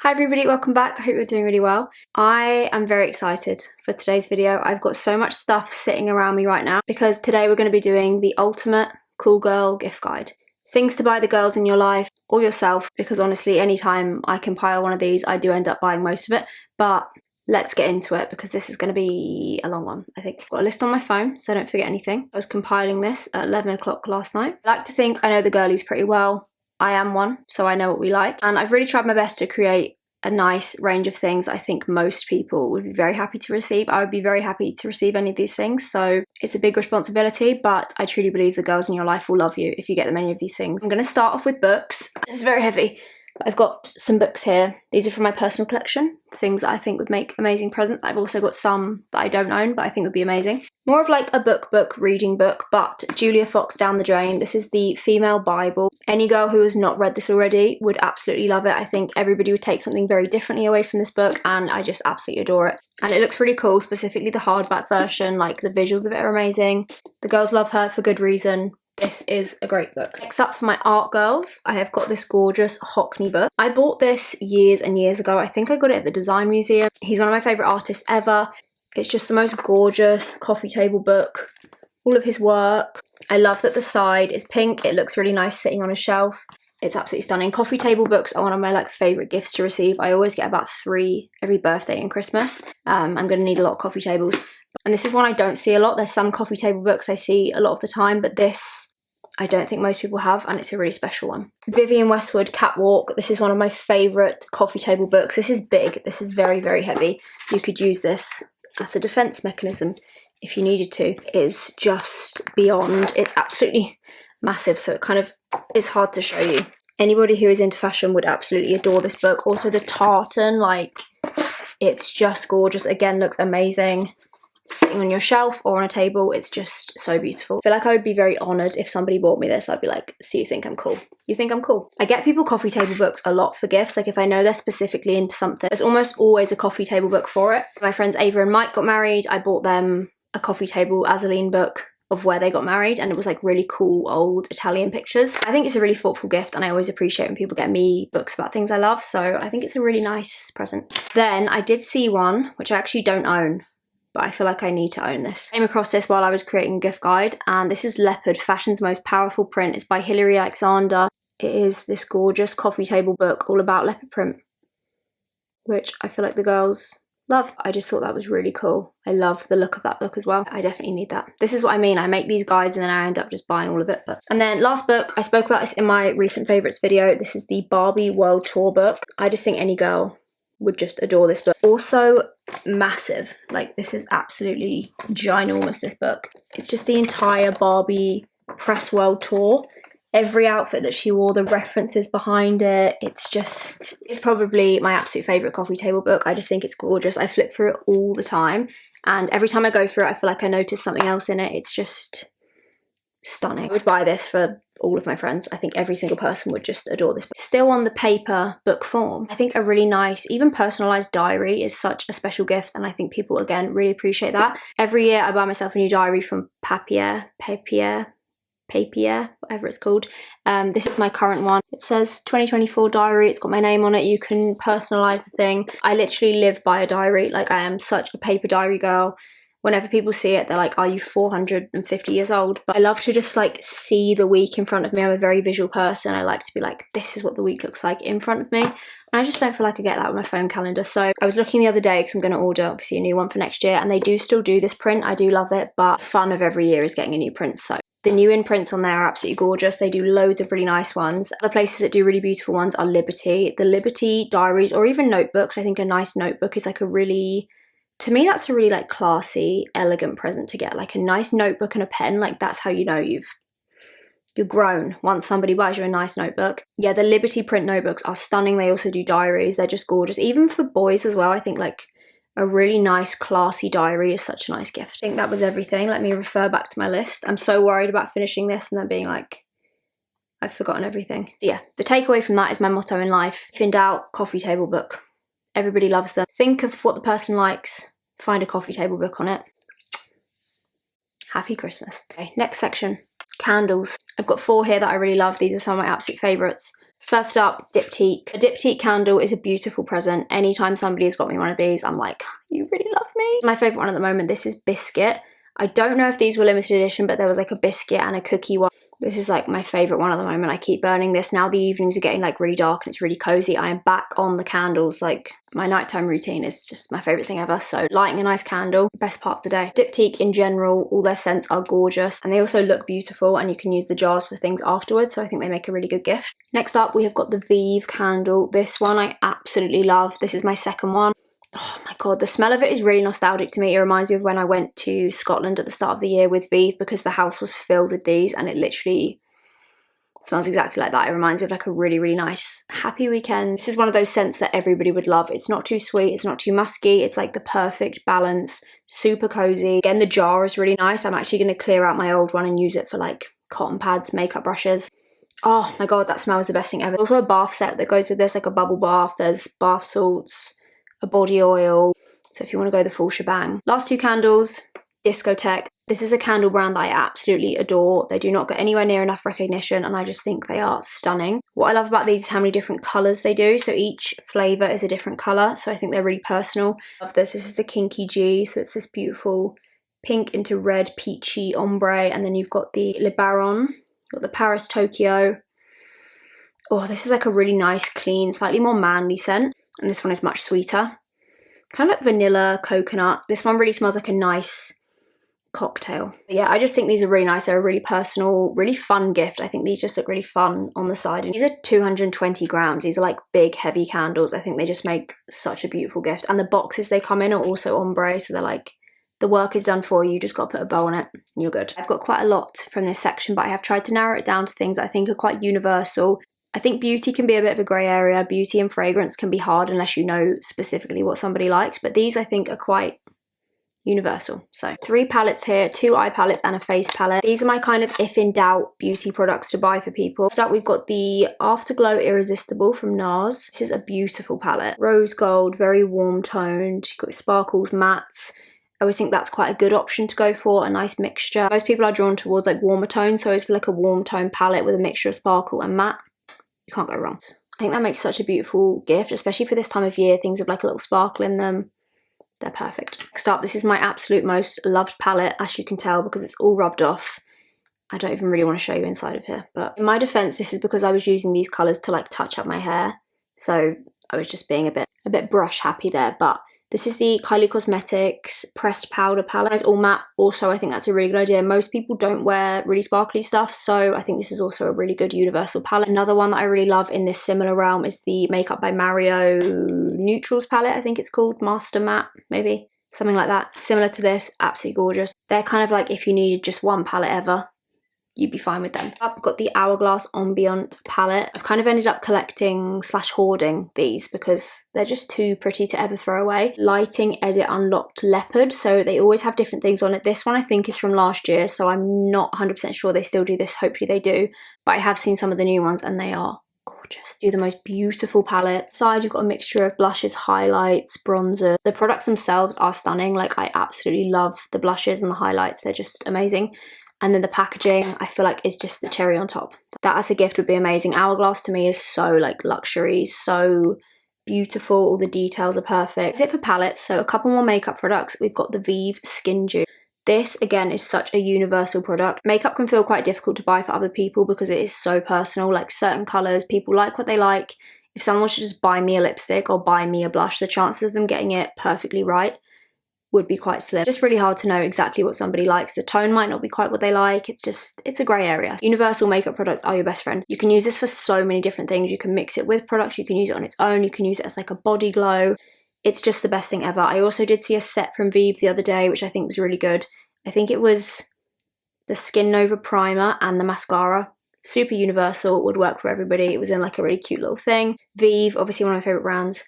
Hi everybody, welcome back. I hope you're doing really well. I am very excited for today's video. I've got so much stuff sitting around me right now because today we're going to be doing the ultimate cool girl gift guide. Things to buy the girls in your life or yourself, because honestly anytime I compile one of these I do end up buying most of it, but let's get into it because this is going to be a long one. I think I've got a list on my phone so I don't forget anything. I was compiling this at 11 o'clock last night. I like to think I know the girlies pretty well. I am one, so I know what we like, and I've really tried my best to create a nice range of things I think most people would be very happy to receive. I would be very happy to receive any of these things, so it's a big responsibility, but I truly believe the girls in your life will love you if you get them any of these things. I'm going to start off with books. This is very heavy. I've got some books here. These are from my personal collection, things that I think would make amazing presents. I've also got some that I don't own, but I think would be amazing. More of like a book, reading book, but Julia Fox Down the Drain. This is the female Bible. Any girl who has not read this already would absolutely love it. I think everybody would take something very differently away from this book, and I just absolutely adore it. And it looks really cool, specifically the hardback version, like the visuals of it are amazing. The girls love her for good reason. This is a great book. Next up for my art girls, I have got this gorgeous Hockney book. I bought this years and years ago. I think I got it at the Design Museum. He's one of my favourite artists ever. It's just the most gorgeous coffee table book. All of his work. I love that the side is pink. It looks really nice sitting on a shelf. It's absolutely stunning. Coffee table books are one of my favourite gifts to receive. I always get about 3 every birthday and Christmas. I'm going to need a lot of coffee tables. And this is one I don't see a lot. There's some coffee table books I see a lot of the time, but this I don't think most people have, and it's a really special one. Vivienne Westwood Catwalk. This is one of my favourite coffee table books. This is big. This is very, very heavy. You could use this as a defence mechanism if you needed to. It is just beyond. It's absolutely massive, so it kind of is hard to show you. Anybody who is into fashion would absolutely adore this book. Also the tartan, it's just gorgeous. Again, looks amazing. Sitting on your shelf or on a table, it's just so beautiful. I feel like I would be very honoured if somebody bought me this. I'd be like, so you think I'm cool? You think I'm cool? I get people coffee table books a lot for gifts. Like if I know they're specifically into something, there's almost always a coffee table book for it. My friends Ava and Mike got married. I bought them a coffee table Azaleen book of where they got married, and it was like really cool old Italian pictures. I think it's a really thoughtful gift, and I always appreciate when people get me books about things I love, so I think it's a really nice present. Then I did see one, which I actually don't own, but I feel like I need to own this. I came across this while I was creating a gift guide, and this is Leopard, Fashion's Most Powerful Print. It's by Hilary Alexander. It is this gorgeous coffee table book all about leopard print, which I feel like the girls love. I just thought that was really cool. I love the look of that book as well. I definitely need that. This is what I mean. I make these guides and then I end up just buying all of it. And then last book, I spoke about this in my recent favourites video. This is the Barbie World Tour book. I just think any girl would just adore this book. Also massive. Like this is absolutely ginormous, this book. It's just the entire Barbie press world tour. Every outfit that she wore, the references behind it, it's probably my absolute favourite coffee table book. I just think it's gorgeous. I flip through it all the time, and every time I go through it I feel like I notice something else in it. It's just stunning. I would buy this for all of my friends. I think every single person would just adore this book. Still on the paper book form, I think a really nice, even personalised diary is such a special gift, and I think people, again, really appreciate that. Every year I buy myself a new diary from Papier, whatever it's called. This is my current one. It says 2024 diary. It's got my name on it. You can personalise the thing. I literally live by a diary. Like I am such a paper diary girl. Whenever people see it, they're like, are you 450 years old? But I love to just see the week in front of me. I'm a very visual person. I like to be like, this is what the week looks like in front of me. And I just don't feel like I get that with my phone calendar. So I was looking the other day because I'm going to order obviously a new one for next year. And they do still do this print. I do love it. But the fun of every year is getting a new print. So the new imprints on there are absolutely gorgeous. They do loads of really nice ones. Other places that do really beautiful ones are Liberty. The Liberty diaries or even notebooks. I think a nice notebook is to me, that's a really classy, elegant present to get. Like a nice notebook and a pen. Like that's how you know you're grown once somebody buys you a nice notebook. Yeah, the Liberty print notebooks are stunning. They also do diaries. They're just gorgeous. Even for boys as well. I think a really nice, classy diary is such a nice gift. I think that was everything. Let me refer back to my list. I'm so worried about finishing this and then being like, I've forgotten everything. Yeah, the takeaway from that is my motto in life. If in doubt, coffee table book. Everybody loves them. Think of what the person likes. Find a coffee table book on it. Happy Christmas. Okay, next section. Candles. I've got 4 here that I really love. These are some of my absolute favourites. First up, diptyque. A diptyque candle is a beautiful present. Anytime somebody has got me one of these, I'm like, you really love me. My favourite one at the moment, this is biscuit. I don't know if these were limited edition, but there was like a biscuit and a cookie one. This is like my favourite one at the moment. I keep burning this. Now the evenings are getting like really dark and it's really cozy. I am back on the candles. Like my nighttime routine is just my favourite thing ever. So lighting a nice candle, best part of the day. Diptyque in general, all their scents are gorgeous and they also look beautiful and you can use the jars for things afterwards. So I think they make a really good gift. Next up, we have got the Vive candle. This one I absolutely love. This is my second one. Oh my god, the smell of it is really nostalgic to me. It reminds me of when I went to Scotland at the start of the year with Vive because the house was filled with these and it literally smells exactly like that. It reminds me of like a really, really nice, happy weekend. This is one of those scents that everybody would love. It's not too sweet, it's not too musky. It's like the perfect balance, super cozy. Again, the jar is really nice. I'm actually going to clear out my old one and use it for like cotton pads, makeup brushes. Oh my god, that smells the best thing ever. There's also a bath set that goes with this, like a bubble bath. There's bath salts, a body oil, so if you want to go the full shebang. Last two candles, Discotheque. This is a candle brand that I absolutely adore. They do not get anywhere near enough recognition and I just think they are stunning. What I love about these is how many different colours they do, so each flavour is a different colour, so I think they're really personal. I love this. This is the Kinky G, so it's this beautiful pink into red peachy ombre, and then you've got the Le Baron, you've got the Paris Tokyo. Oh, this is like a really nice, clean, slightly more manly scent. And this one is much sweeter. Kind of like vanilla, coconut. This one really smells like a nice cocktail. But yeah, I just think these are really nice. They're a really personal, really fun gift. I think these just look really fun on the side. And these are 220 grams. These are like big, heavy candles. I think they just make such a beautiful gift. And the boxes they come in are also ombre. So they're like, the work is done for you. You just got to put a bow on it and you're good. I've got quite a lot from this section, but I have tried to narrow it down to things that I think are quite universal. I think beauty can be a bit of a grey area. Beauty and fragrance can be hard unless you know specifically what somebody likes, but these I think are quite universal. So 3 palettes here, 2 eye palettes and a face palette. These are my kind of if in doubt beauty products to buy for people. Next up we've got the Afterglow Irresistible from NARS. This is a beautiful palette. Rose gold, very warm toned. You've got sparkles, mattes. I always think that's quite a good option to go for, a nice mixture. Most people are drawn towards like warmer tones, so I always feel like a warm tone palette with a mixture of sparkle and matte. You can't go wrong. I think that makes such a beautiful gift, especially for this time of year. Things with like a little sparkle in them. They're perfect. Next up, this is my absolute most loved palette, as you can tell, because it's all rubbed off. I don't even really want to show you inside of here. But in my defense, this is because I was using these colors to like touch up my hair. So I was just being a bit brush happy there. But this is the Kylie Cosmetics Pressed Powder Palette. It's all matte. Also, I think that's a really good idea. Most people don't wear really sparkly stuff, so I think this is also a really good universal palette. Another one that I really love in this similar realm is the Makeup by Mario Neutrals palette, I think it's called. Master Matte, maybe. Something like that. Similar to this, absolutely gorgeous. They're kind of like if you needed just one palette ever, you'd be fine with them. I've got the Hourglass Ambient palette. I've kind of ended up collecting / hoarding these because they're just too pretty to ever throw away. Lighting Edit Unlocked Leopard, so they always have different things on it. This one I think is from last year, so I'm not 100% sure they still do this. Hopefully they do, but I have seen some of the new ones and they are gorgeous. Do the most beautiful palette. Side you've got a mixture of blushes, highlights, bronzer. The products themselves are stunning. Like I absolutely love the blushes and the highlights. They're just amazing. And then the packaging, I feel like, is just the cherry on top. That as a gift would be amazing. Hourglass to me is so like luxury, so beautiful. All the details are perfect. That's it for palettes. So a couple more makeup products. We've got the Vive Skin Dew. This, again, is such a universal product. Makeup can feel quite difficult to buy for other people because it is so personal. Like certain colours, people like what they like. If someone should just buy me a lipstick or buy me a blush, the chances of them getting it perfectly right would be quite slim. Just really hard to know exactly what somebody likes. The tone might not be quite what they like. It's a grey area. Universal makeup products are your best friends. You can use this for so many different things. You can mix it with products. You can use it on its own. You can use it as like a body glow. It's just the best thing ever. I also did see a set from Vive the other day, which I think was really good. I think it was the Skin Nova primer and the mascara. Super universal, would work for everybody. It was in like a really cute little thing. Vive, obviously one of my favourite brands,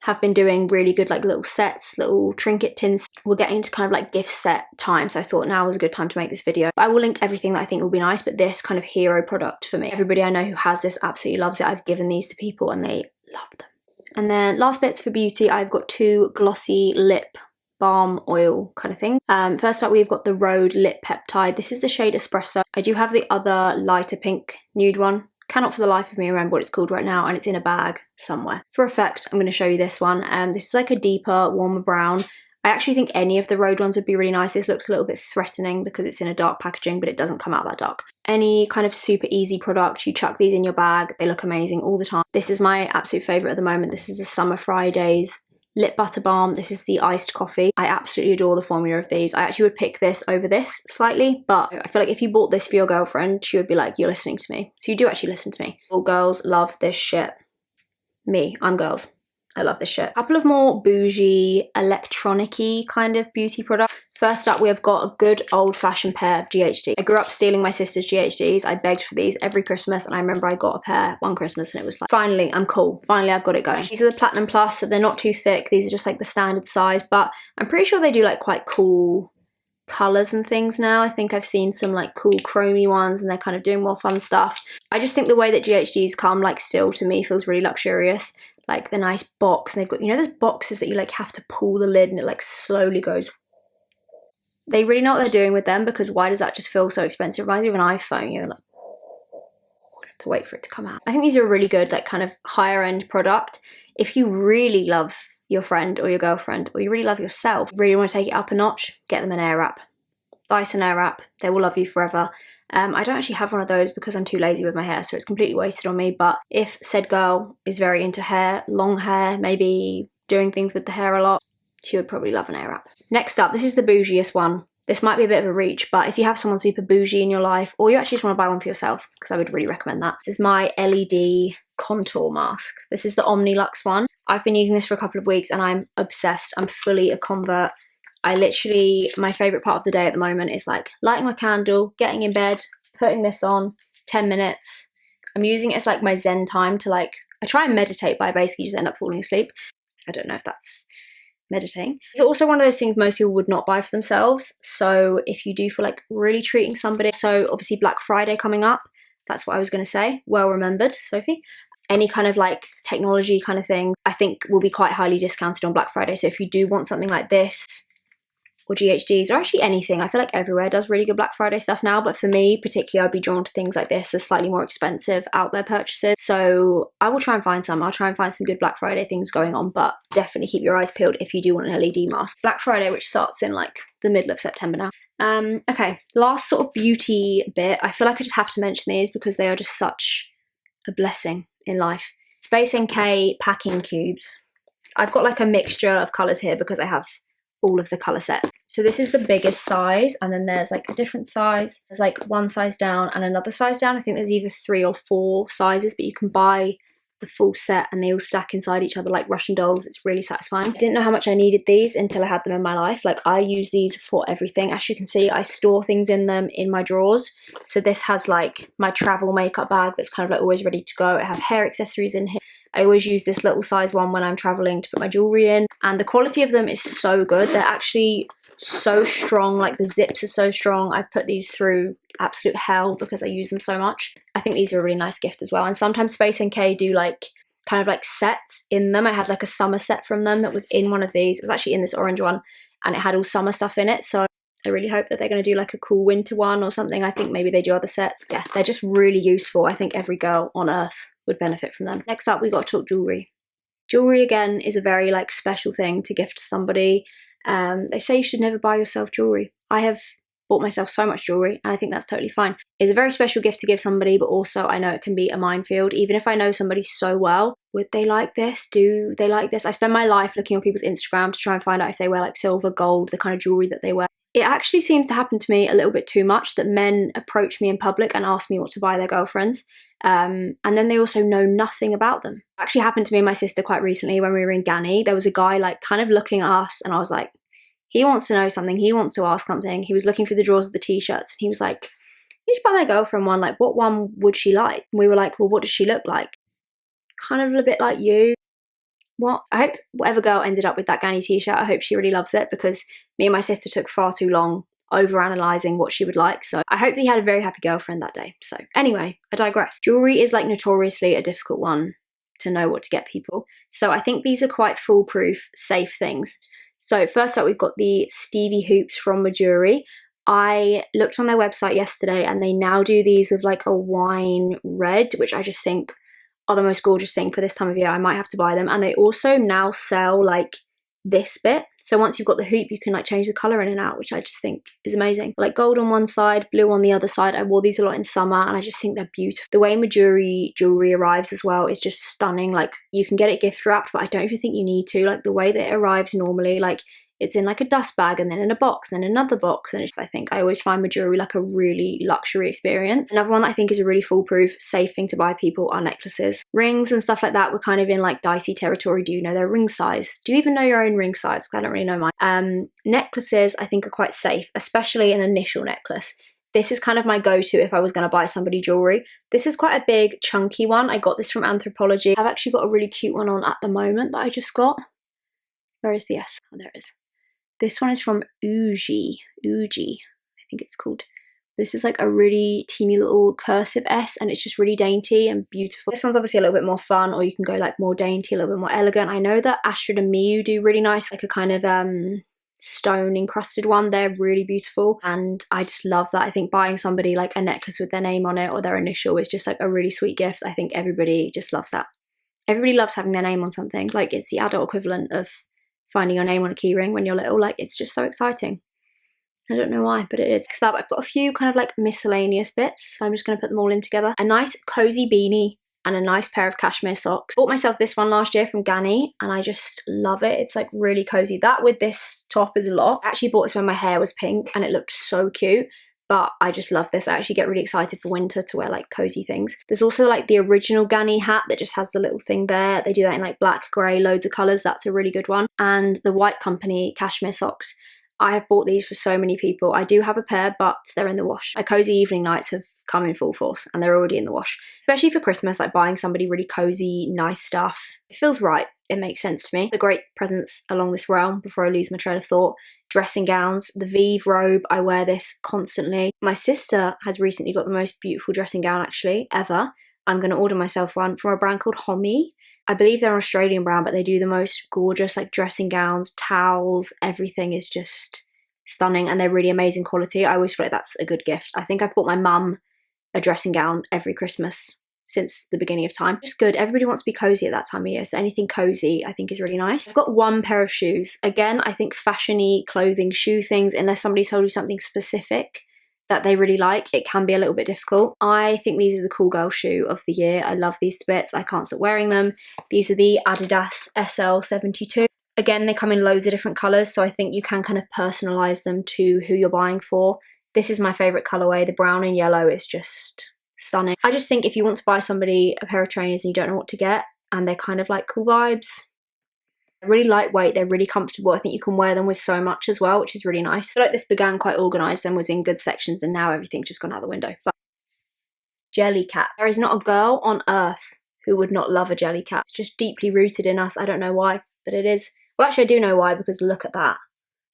have been doing really good like little sets, little trinket tins. We're getting to kind of like gift set time, so I thought now was a good time to make this video. I will link everything that I think will be nice, but this kind of hero product for me. Everybody I know who has this absolutely loves it. I've given these to people and they love them. And then last bits for beauty, I've got 2 glossy lip balm oil kind of thing. First up, we've got the Rhode Lip Peptide. This is the shade Espresso. I do have the other lighter pink nude one Cannot for the life of me remember what it's called right now, and it's in a bag somewhere. For effect, I'm going to show you this one. This is like a deeper, warmer brown. I actually think any of the Rhode ones would be really nice. This looks a little bit threatening because it's in a dark packaging, but it doesn't come out that dark. Any kind of super easy product, you chuck these in your bag. They look amazing all the time. This is my absolute favourite at the moment. This is a Summer Fridays lip butter balm. This is the iced coffee. I absolutely adore the formula of these. I actually would pick this over this slightly, but I feel like if you bought this for your girlfriend, she would be like, you're listening to me. So you do actually listen to me. All girls love this shit. Me, I'm girls. I love this shit. A couple of more bougie, electronic-y kind of beauty products. First up, we have got a good old-fashioned pair of GHD. I grew up stealing my sister's GHDs. I begged for these every Christmas, and I remember I got a pair one Christmas, and it was like, finally, I'm cool. Finally, I've got it going. These are the Platinum Plus, so they're not too thick. These are just like the standard size, but I'm pretty sure they do like quite cool colours and things now. I think I've seen some like cool chromey ones, and they're kind of doing more fun stuff. I just think the way that GHDs come like still to me feels really luxurious. Like the nice box, and they've got, you know, those boxes that you like have to pull the lid and it like slowly goes. They really know what they're doing with them, because why does that just feel so expensive? It reminds me of an iPhone, you know, like to wait for it to come out. I think these are a really good like kind of higher end product. If you really love your friend or your girlfriend, or you really love yourself, really want to take it up a notch, get them an Air Wrap. Dyson Air Wrap, they will love you forever. I don't actually have one of those because I'm too lazy with my hair, so it's completely wasted on me, but if said girl is very into hair, long hair, maybe doing things with the hair a lot, she would probably love an Air Wrap. Next up, this is the bougiest one. This might be a bit of a reach, but if you have someone super bougie in your life, or you actually just want to buy one for yourself, because I would really recommend that. This is my LED contour mask. This is the Omnilux one. I've been using this for a couple of weeks and I'm obsessed. I'm fully a convert. I literally, my favourite part of the day at the moment is like lighting my candle, getting in bed, putting this on, 10 minutes. I'm using it as like my zen time to like, I try and meditate, but I basically just end up falling asleep. I don't know if that's meditating. It's also one of those things most people would not buy for themselves. So if you do feel like really treating somebody, so obviously Black Friday coming up, that's what I was going to say. Well remembered, Sophie. Any kind of like technology kind of thing, I think will be quite highly discounted on Black Friday. So if you do want something like this, or GHDs, or actually anything. I feel like everywhere does really good Black Friday stuff now, but for me particularly, I'd be drawn to things like this, the slightly more expensive out there purchases. So I will try and find some. I'll try and find some good Black Friday things going on, but definitely keep your eyes peeled if you do want an LED mask. Black Friday, which starts in like the middle of September now. Okay, last sort of beauty bit. I feel like I just have to mention these because they are just such a blessing in life. Space NK packing cubes. I've got like a mixture of colours here because I have all of the colour sets. So this is the biggest size, and then there's like a different size. There's like one size down and another size down. I think there's either 3 or 4 sizes, but you can buy the full set and they all stack inside each other like Russian dolls. It's really satisfying. I didn't know how much I needed these until I had them in my life. Like I use these for everything. As you can see, I store things in them in my drawers. So this has like my travel makeup bag that's kind of like always ready to go. I have hair accessories in here. I always use this little size one when I'm traveling to put my jewelry in, and the quality of them is so good. They're actually so strong, like the zips are so strong. I've put these through absolute hell because I use them so much. I think these are a really nice gift as well, and sometimes Space NK do like kind of like sets in them. I had like a summer set from them that was in one of these. It was actually in this orange one, and it had all summer stuff in it, so I really hope that they're going to do like a cool winter one or something. I think maybe they do other sets. Yeah, they're just really useful. I think every girl on earth would benefit from them. Next up, we got to talk jewelry. Jewelry again is a very like special thing to gift to somebody. They say you should never buy yourself jewelry. I have bought myself so much jewelry and I think that's totally fine. It's a very special gift to give somebody, but also I know it can be a minefield. Even if I know somebody so well, would they like this? Do they like this? I spend my life looking on people's Instagram to try and find out if they wear like silver, gold, the kind of jewelry that they wear. It actually seems to happen to me a little bit too much that men approach me in public and ask me what to buy their girlfriends. And then they also know nothing about them. It actually happened to me and my sister quite recently when we were in Ghani. There was a guy like kind of looking at us and I was like, he wants to know something, he wants to ask something. He was looking through the drawers of the t-shirts and he was like, you should buy my girlfriend one, like what one would she like? And we were like, well, what does she look like? Kind of a bit like you. What? I hope whatever girl ended up with that Ghani t-shirt, I hope she really loves it, because me and my sister took far too long over-analysing what she would like. So I hope that he had a very happy girlfriend that day. So anyway, I digress. Jewelry is like notoriously a difficult one to know what to get people. So I think these are quite foolproof, safe things. So first up, we've got the Stevie hoops from Majuri. I looked on their website yesterday and they now do these with like a wine red, which I just think are the most gorgeous thing for this time of year. I might have to buy them. And they also now sell like this bit. So once you've got the hoop, you can like change the colour in and out, which I just think is amazing. Like gold on one side, blue on the other side. I wore these a lot in summer and I just think they're beautiful. The way Majuri jewellery arrives as well is just stunning. Like you can get it gift wrapped, but I don't even think you need to. Like the way that it arrives normally, like it's in like a dust bag and then in a box and then another box. And I think I always find Majuri like a really luxury experience. Another one that I think is a really foolproof, safe thing to buy people are necklaces. Rings and stuff like that, we're kind of in like dicey territory. Do you know their ring size? Do you even know your own ring size? Because I don't really know mine. Necklaces I think are quite safe, especially an initial necklace. This is kind of my go-to if I was going to buy somebody jewellery. This is quite a big chunky one. I got this from Anthropologie. I've actually got a really cute one on at the moment that I just got. Where is the S? Oh, there it is. This one is from Uji, I think it's called. This is like a really teeny little cursive S and it's just really dainty and beautiful. This one's obviously a little bit more fun, or you can go like more dainty, a little bit more elegant. I know that Astrid and Miyu do really nice, like a kind of stone encrusted one. They're really beautiful and I just love that. I think buying somebody like a necklace with their name on it or their initial is just like a really sweet gift. I think everybody just loves that. Everybody loves having their name on something. Like it's the adult equivalent of finding your name on a keyring when you're little. Like it's just so exciting. I don't know why, but it is. Next up, I've got a few kind of like miscellaneous bits, so I'm just going to put them all in together. A nice cozy beanie and a nice pair of cashmere socks. Bought myself this one last year from Ganni and I just love it. It's like really cozy. That with this top is a lot. I actually bought this when my hair was pink and it looked so cute. But I just love this. I actually get really excited for winter to wear like cozy things. There's also like the original Ganni hat that just has the little thing there. They do that in like black, grey, loads of colours. That's a really good one. And the White Company cashmere socks. I have bought these for so many people. I do have a pair, but they're in the wash. My cozy evening nights have come in full force and they're already in the wash. Especially for Christmas, like buying somebody really cozy, nice stuff. It feels right. It makes sense to me. The great presents along this realm before I lose my train of thought. Dressing gowns, the Vive robe, I wear this constantly. My sister has recently got the most beautiful dressing gown actually ever. I'm going to order myself one from a brand called Homi. I believe they're an Australian brand, but they do the most gorgeous like dressing gowns, towels, everything is just stunning and they're really amazing quality. I always feel like that's a good gift. I think I've bought my mum a dressing gown every Christmas since the beginning of time. Just good. Everybody wants to be cozy at that time of year, so anything cozy I think is really nice. I've got one pair of shoes. Again, I think fashiony clothing, shoe things, unless somebody's told you something specific that they really like, it can be a little bit difficult. I think these are the cool girl shoe of the year. I love these bits. I can't stop wearing them. These are the Adidas SL72. Again, they come in loads of different colours, so I think you can kind of personalise them to who you're buying for. This is my favourite colourway. The brown and yellow is just stunning. I just think if you want to buy somebody a pair of trainers and you don't know what to get, and they're kind of like cool vibes, they're really lightweight, they're really comfortable. I think you can wear them with so much as well, which is really nice. I feel like this began quite organised and was in good sections, and now everything's just gone out the window. But Jellycat. There is not a girl on earth who would not love a Jellycat. It's just deeply rooted in us. I don't know why, but it is. Well, actually I do know why, because look at that.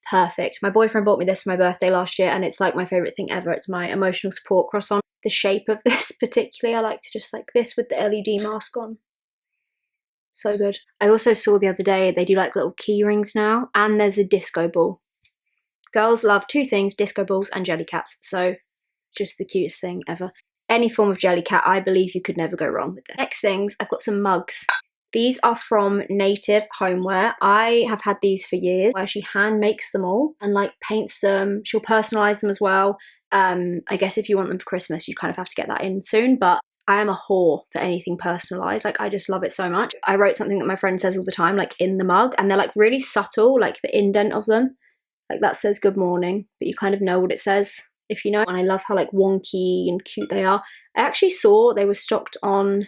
Perfect. My boyfriend bought me this for my birthday last year and it's like my favourite thing ever. It's my emotional support cross-on. The shape of this particularly, I like to just like this with the LED mask on. So good. I also saw the other day they do like little key rings now, and there's a disco ball. Girls love two things, disco balls and Jellycats, so it's just the cutest thing ever. Any form of Jellycat, I believe you could never go wrong with it. Next things, I've got some mugs. These are from Native Homeware. I have had these for years, where she hand makes them all and like paints them. She'll personalise them as well. I guess if you want them for Christmas, you kind of have to get that in soon, but I am a whore for anything personalised. Like I just love it so much. I wrote something that my friend says all the time, like in the mug, and they're like really subtle, like the indent of them. Like that says good morning, but you kind of know what it says if you know. And I love how like wonky and cute they are. I actually saw they were stocked on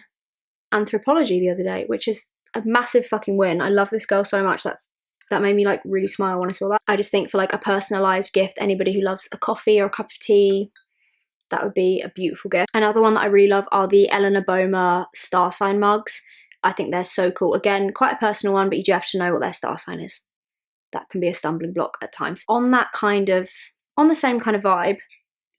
Anthropologie the other day, which is a massive fucking win. I love this girl so much. That made me like really smile when I saw that. I just think for like a personalised gift, anybody who loves a coffee or a cup of tea, that would be a beautiful gift. Another one that I really love are the Eleanor Boehmer star sign mugs. I think they're so cool. Again, quite a personal one, but you do have to know what their star sign is. That can be a stumbling block at times. On the same kind of vibe,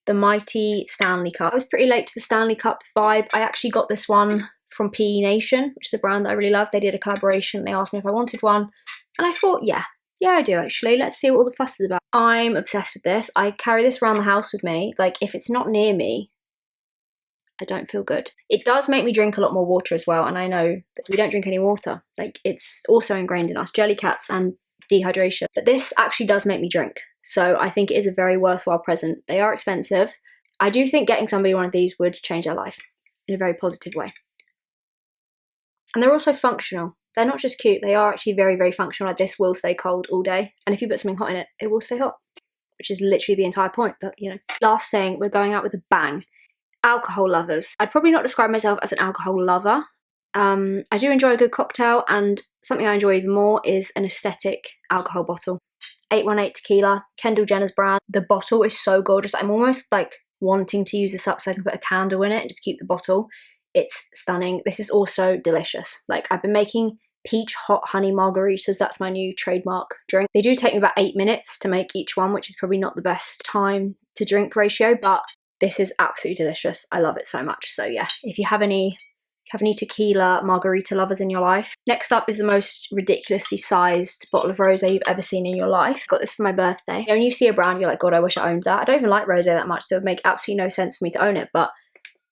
the mighty Stanley Cup. I was pretty late to the Stanley Cup vibe. I actually got this one from PE Nation, which is a brand that I really love. They did a collaboration. They asked me if I wanted one, and I thought, yeah, Yeah, I do actually. Let's see what all the fuss is about. I'm obsessed with this. I carry this around the house with me. Like, if it's not near me, I don't feel good. It does make me drink a lot more water as well, and I know that we don't drink any water. Like, it's also ingrained in us, jelly cats and dehydration. But this actually does make me drink, so I think it is a very worthwhile present. They are expensive. I do think getting somebody one of these would change their life in a very positive way. And they're also functional. They're not just cute, they are actually very, very functional. Like, this will stay cold all day, and if you put something hot in it, it will stay hot, which is literally the entire point. But, you know, last thing, we're going out with a bang. Alcohol lovers. I'd probably not describe myself as an alcohol lover. I do enjoy a good cocktail, and something I enjoy even more is an aesthetic alcohol bottle. 818 tequila, Kendall Jenner's brand. The bottle is so gorgeous. I'm almost like wanting to use this up so I can put a candle in it and just keep the bottle. It's stunning. This is also delicious. Like, I've been making peach hot honey margaritas. That's my new trademark drink. They do take me about 8 minutes to make each one, which is probably not the best time to drink ratio, but this is absolutely delicious. I love it so much. So yeah, if you have any tequila margarita lovers in your life. Next up is the most ridiculously sized bottle of rosé you've ever seen in your life. Got this for my birthday. When you see a brand, you're like, God, I wish I owned that. I don't even like rosé that much, so it would make absolutely no sense for me to own it, but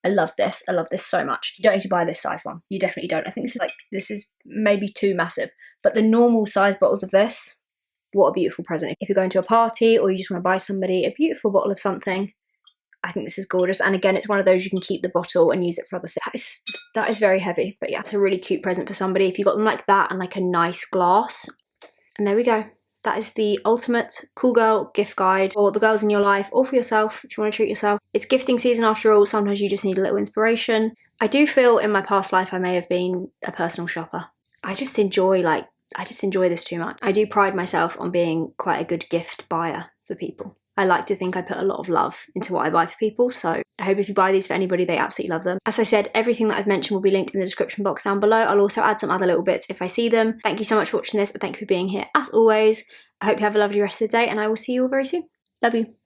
I love this. I love this so much. You don't need to buy this size one. You definitely don't. I think this is maybe too massive, but the normal size bottles of this, what a beautiful present. If you're going to a party or you just want to buy somebody a beautiful bottle of something, I think this is gorgeous. And again, it's one of those you can keep the bottle and use it for other things. That is very heavy, but yeah, it's a really cute present for somebody if you got them like that and like a nice glass. And there we go. That is the ultimate cool girl gift guide for the girls in your life or for yourself if you want to treat yourself. It's gifting season after all. Sometimes you just need a little inspiration. I do feel in my past life I may have been a personal shopper. I just enjoy this too much. I do pride myself on being quite a good gift buyer for people. I like to think I put a lot of love into what I buy for people, so I hope if you buy these for anybody, they absolutely love them. As I said, everything that I've mentioned will be linked in the description box down below. I'll also add some other little bits if I see them. Thank you so much for watching this, and thank you for being here as always. I hope you have a lovely rest of the day, and I will see you all very soon. Love you.